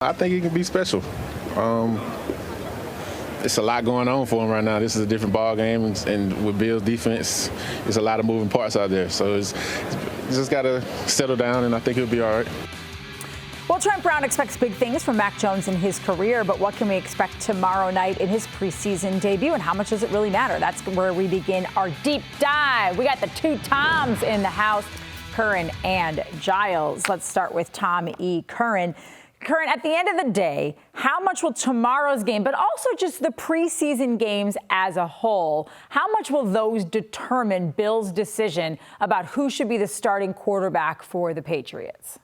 I think he can be special. It's a lot going on for him right now. This is a different ball game, and with Bill's defense, there's a lot of moving parts out there. So it's just got to settle down, and I think he'll be all right. Well, Trent Brown expects big things from Mac Jones in his career, but what can we expect tomorrow night in his preseason debut, and how much does it really matter? That's where we begin our deep dive. We got the two Toms in the house, Curran and Giles. Let's start with Tom E. Curran. Curran, at the end of the day, how much will tomorrow's game, but also just the preseason games as a whole, how much will those determine Bill's decision about who should be the starting quarterback for the Patriots?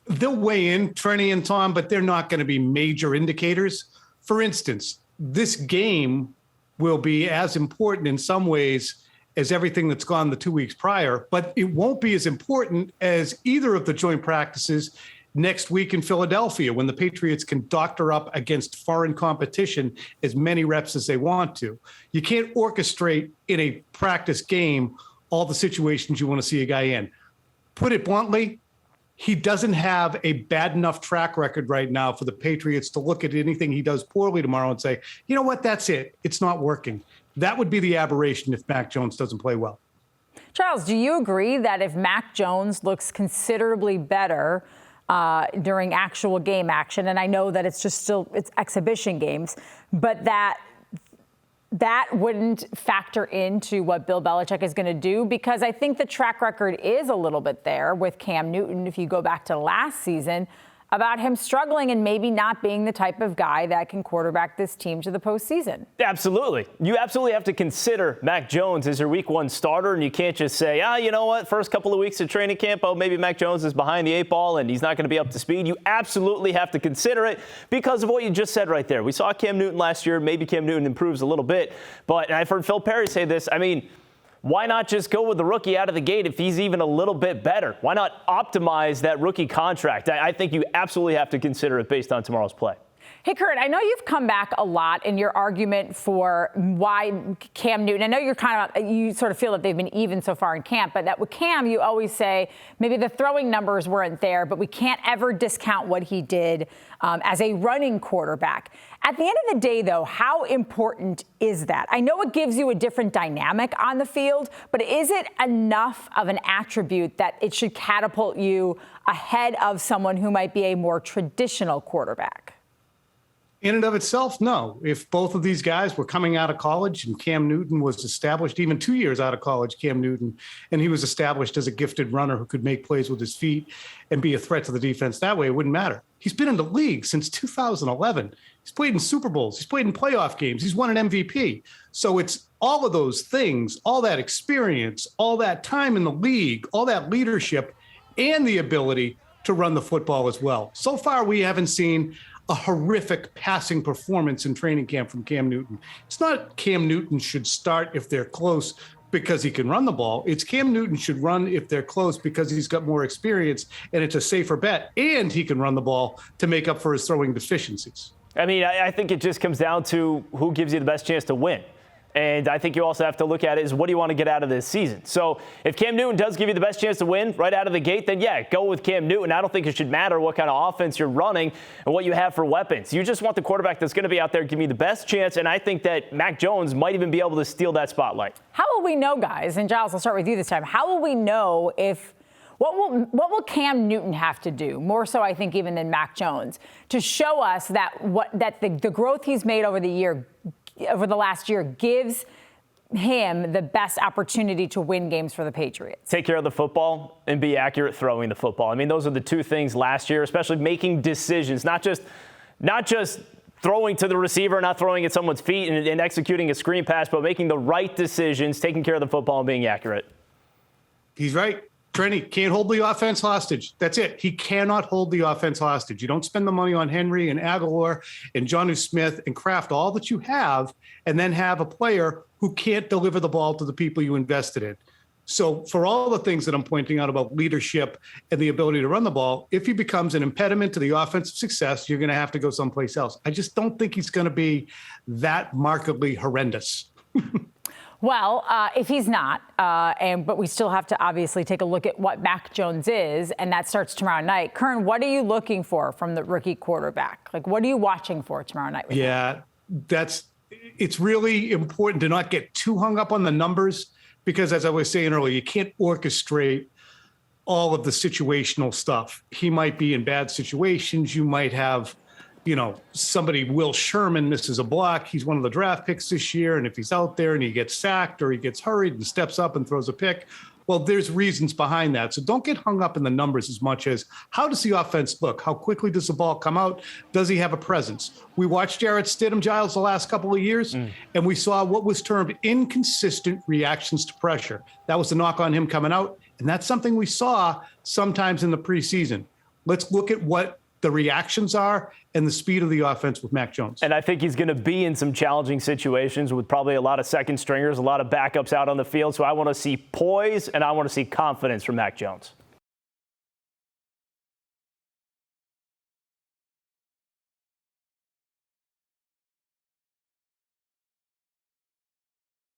They'll weigh in, Trenni and Tom, but they're not going to be major indicators. For instance, this game will be as important in some ways as everything that's gone the 2 weeks prior, but it won't be as important as either of the joint practices next week in Philadelphia, when the Patriots can doctor up against foreign competition as many reps as they want to. You can't orchestrate in a practice game all the situations you want to see a guy in. Put it bluntly, he doesn't have a bad enough track record right now for the Patriots to look at anything he does poorly tomorrow and say, you know what, that's it. It's not working. That would be the aberration if Mac Jones doesn't play well. Charles, do you agree that if Mac Jones looks considerably better during actual game action, and I know that it's exhibition games, but that wouldn't factor into what Bill Belichick is going to do? Because I think the track record is a little bit there with Cam Newton, if you go back to last season, about him struggling and maybe not being the type of guy that can quarterback this team to the postseason. Absolutely. You absolutely have to consider Mac Jones as your week one starter, and you can't just say, you know what, first couple of weeks of training camp, maybe Mac Jones is behind the eight ball and he's not going to be up to speed. You absolutely have to consider it because of what you just said right there. We saw Cam Newton last year. Maybe Cam Newton improves a little bit, but and I've heard Phil Perry say this, why not just go with the rookie out of the gate if he's even a little bit better? Why not optimize that rookie contract? I think you absolutely have to consider it based on tomorrow's play. Hey, Kurt, I know you've come back a lot in your argument for why Cam Newton. I know you sort of feel that they've been even so far in camp, but that with Cam, you always say maybe the throwing numbers weren't there, but we can't ever discount what he did as a running quarterback. At the end of the day, though, how important is that? I know it gives you a different dynamic on the field, but is it enough of an attribute that it should catapult you ahead of someone who might be a more traditional quarterback? In and of itself, no. If both of these guys were coming out of college and Cam Newton was established, even 2 years out of college, Cam Newton, and he was established as a gifted runner who could make plays with his feet and be a threat to the defense that way, it wouldn't matter. He's been in the league since 2011. He's played in Super Bowls. He's played in playoff games. He's won an MVP. So it's all of those things, all that experience, all that time in the league, all that leadership, and the ability to run the football as well. So far, we haven't seen a horrific passing performance in training camp from Cam Newton. It's not Cam Newton should start if they're close because he can run the ball. It's Cam Newton should run if they're close because he's got more experience and it's a safer bet and he can run the ball to make up for his throwing deficiencies. I think it just comes down to who gives you the best chance to win. And I think you also have to look at it as what do you want to get out of this season? So if Cam Newton does give you the best chance to win right out of the gate, then yeah, go with Cam Newton. I don't think it should matter what kind of offense you're running and what you have for weapons. You just want the quarterback that's going to be out there, give me the best chance, and I think that Mac Jones might even be able to steal that spotlight. How will we know, guys, and Giles, I'll start with you this time. How will we know what will Cam Newton have to do, more so I think even than Mac Jones, to show us that the growth he's made over the last year gives him the best opportunity to win games for the Patriots? Take care of the football and be accurate throwing the football. Those are the two things last year, especially making decisions, not just throwing to the receiver, not throwing at someone's feet and executing a screen pass, but making the right decisions, taking care of the football and being accurate. He's right. Trenni can't hold the offense hostage. That's it. He cannot hold the offense hostage. You don't spend the money on Henry and Aguilar and Jonnu Smith and craft all that you have and then have a player who can't deliver the ball to the people you invested in. So for all the things that I'm pointing out about leadership and the ability to run the ball, if he becomes an impediment to the offensive success, you're going to have to go someplace else. I just don't think he's going to be that markedly horrendous. Well, if he's not, but we still have to obviously take a look at what Mac Jones is, and that starts tomorrow night. Curran, what are you looking for from the rookie quarterback? Like, what are you watching for tomorrow night? It's really important to not get too hung up on the numbers because, as I was saying earlier, you can't orchestrate all of the situational stuff. He might be in bad situations. You might have, somebody, Will Sherman misses a block. He's one of the draft picks this year. And if he's out there and he gets sacked or he gets hurried and steps up and throws a pick, well, there's reasons behind that. So don't get hung up in the numbers as much as how does the offense look? How quickly does the ball come out? Does he have a presence? We watched Jarrett Stidham, Giles, the last couple of years, and we saw what was termed inconsistent reactions to pressure. That was the knock on him coming out. And that's something we saw sometimes in the preseason. Let's look at what the reactions are and the speed of the offense with Mac Jones. And I think he's going to be in some challenging situations with probably a lot of second stringers, a lot of backups out on the field. So I want to see poise and I want to see confidence from Mac Jones.